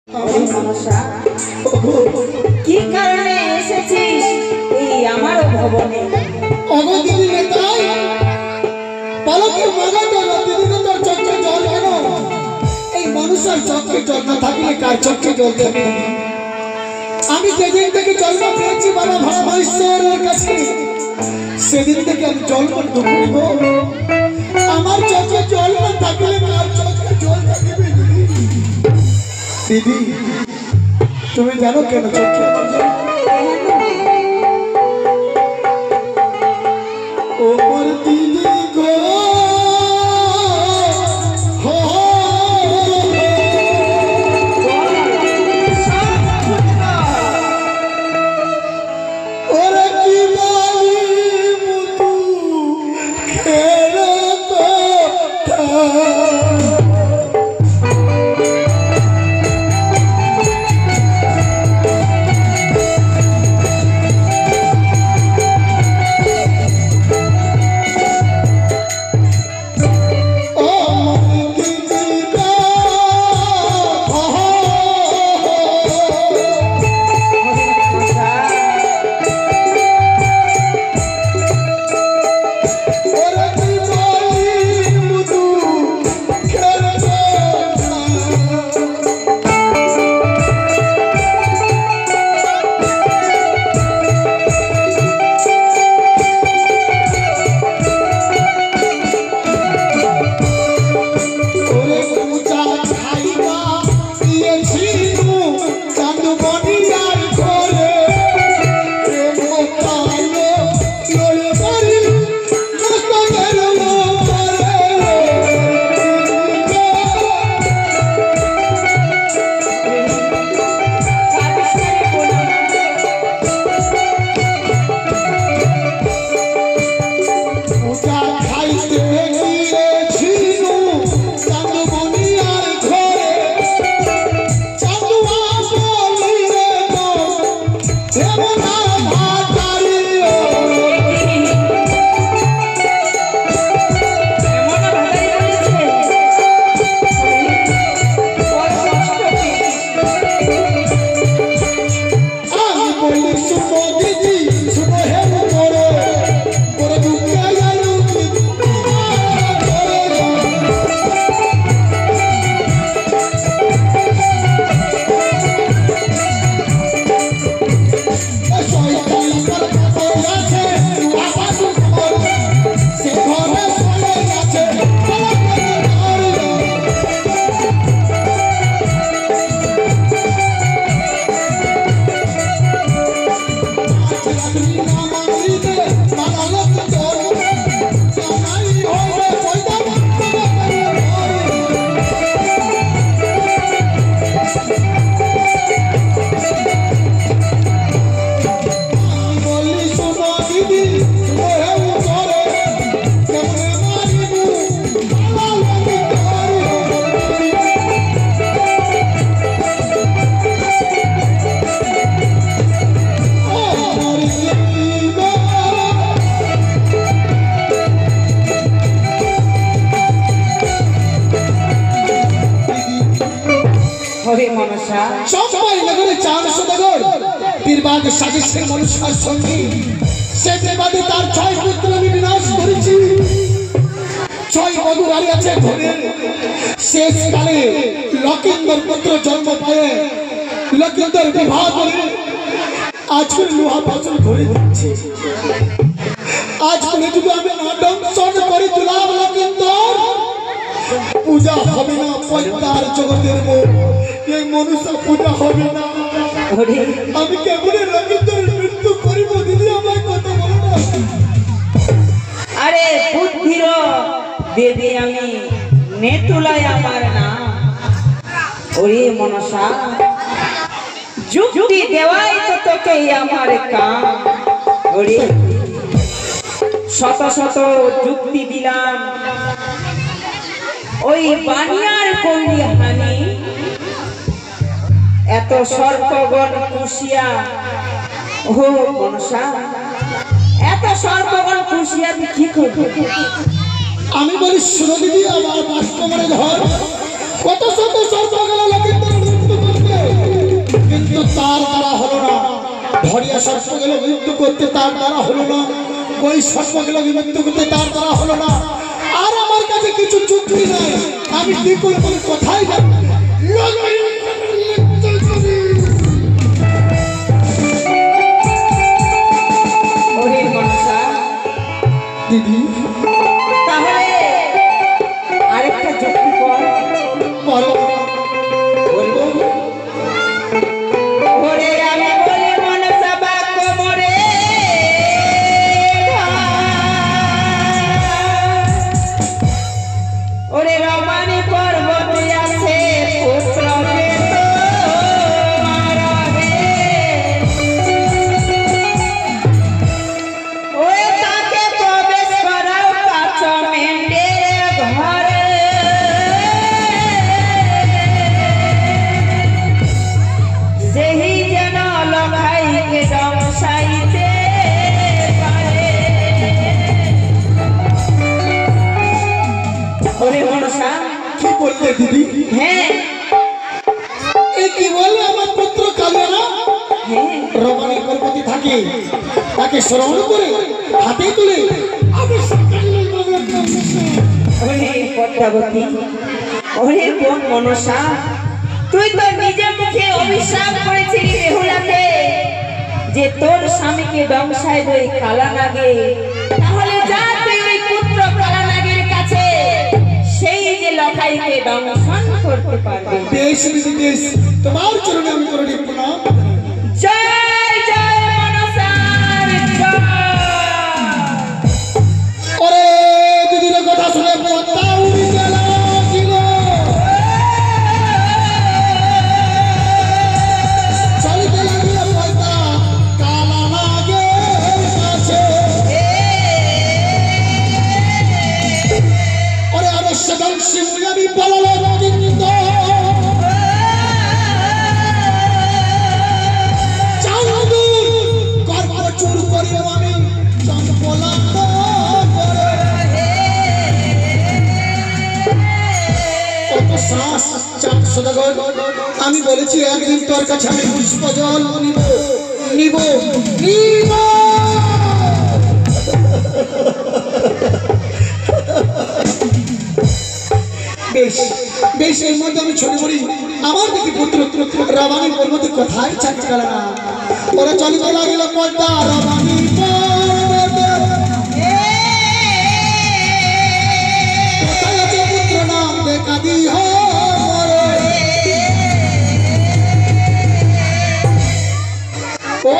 মনসা কি কারণে এসেছিস এই আমার ভবনে? ওগো দিদি নেতাই পালকে মাগাতে দিদি নেতার চোখে জল কেন? এই মানুষের চোখে জল না থাকলে কার চোখে জল থাকবে? আমি যেদিন থেকে জন্ম পেয়েছি বাবা ভগবানের কাছে সেদিন থেকে আমি জল বন্ধ করিব। আমার চোখে জল না থাকলে কার চোখে জল থাকবে? দিদি তুমি জানো কেন চোখে ওপর দিদি গো ওরা কি বলি মুতু খেলো মানুষের সঙ্গে সে দেবাদে তার 6 পুত্র আমি বিনাশ করেছি। 6 বধূ বাড়ি আছে ধরে শেষকালে লকিন্দর পুত্র জন্ম পায়। লকিন্দর বিবাহ করে আজকে লোহা পাথর ধরে দিচ্ছে। আজ করে যদি আমি নাটক সন করে তুলাম লকিন্দর পূজা হবে না। পয়তার জগতের এই মনুষ্য পূজা হবে না। আমি কেমন লকিন্দর মৃত্যু করিব? দিদি আমার কথা বলো না। আরে বুদ্ধির দেবী আমি নেতুলাই আমার নাম। ওরে মনসা যুক্তি দেওয়াই তো তোকে আমার কাম। ওরে শত শত যুক্তি দিলাম ওই বানিয়ার করলি হানি। এত সর্পগণ কুশিয়া ও মনসা এত সর্পগণ কুশিয়া কি করবে? আমি বলি শুনো দিদি, আমার বাস্তবের ঘর কত শত সর্বকাল লকিন্দর মৃত্যু করবে। ধরিয়া সর্প গেল মৃত্যু করতে, তার দ্বারা হলো না। ওই সর্প গেল মৃত্যু করতে, তার দ্বারা হলো না। আর আমার কাছে কিছু যুক্তি নাই, আমি বিপুল বলে কোথায় যাব? ওরে মনসা, দিদি তাহলে আরেকটা যুক্তি কর। বলো। বলবো? ওরে আমি বলি মনসা বা কোমরে ওরে রমানি পর্বতে আছে পুত্র কি বললে দিদি? হ্যাঁ, এ কি বললে? আমার পুত্র কাঁদে না? রমানি পর্বতে থাকে, তাকে স্মরণ করে হাতে তুলে আমি ওরে পদ্মাবতী, ওরে বোন মনসা, তুই তো নিজে মুখে অভিশাপ করেছিলি বেহুলাকে যে তোর স্বামীকে দংশায় ওই কালা নাগে। তাহলে যা তুই ওই পুত্র কালা নাগের কাছে, সেই যে লখাইকে দংশন করতে পারবে। বেশ দিদি বেশ, তোমার চরণে আমি করণী প্রণাম। জয় জয় মনসার জয়। ওরে দিদির কথা শুনে পদ্মা উড়ে গেল ছিল। চলিতে লাগিল পদ্মা কালা নাগের কাছে। ওরে অবশ্য দংশী মুই আমি বললাম কিন্তু চুর করিব আমি চম্পলান্ত করে। কত শ্বাস চাপ সদাগর, আমি বলেছি একদিন তোর কাছে আমি পুষ্প জল নিব নিব নিব। বেশ বেশ, এর মধ্যে আমি ছোট করি আমার দিকে পুত্র রমানি পর্বতে কোথায় চাকরি করে না। ওরা চলিতে লাগিল পদ্মা রমানি পর্বতে। কোথায় আছে পুত্র নাম দেখা দিহ মোরে। ও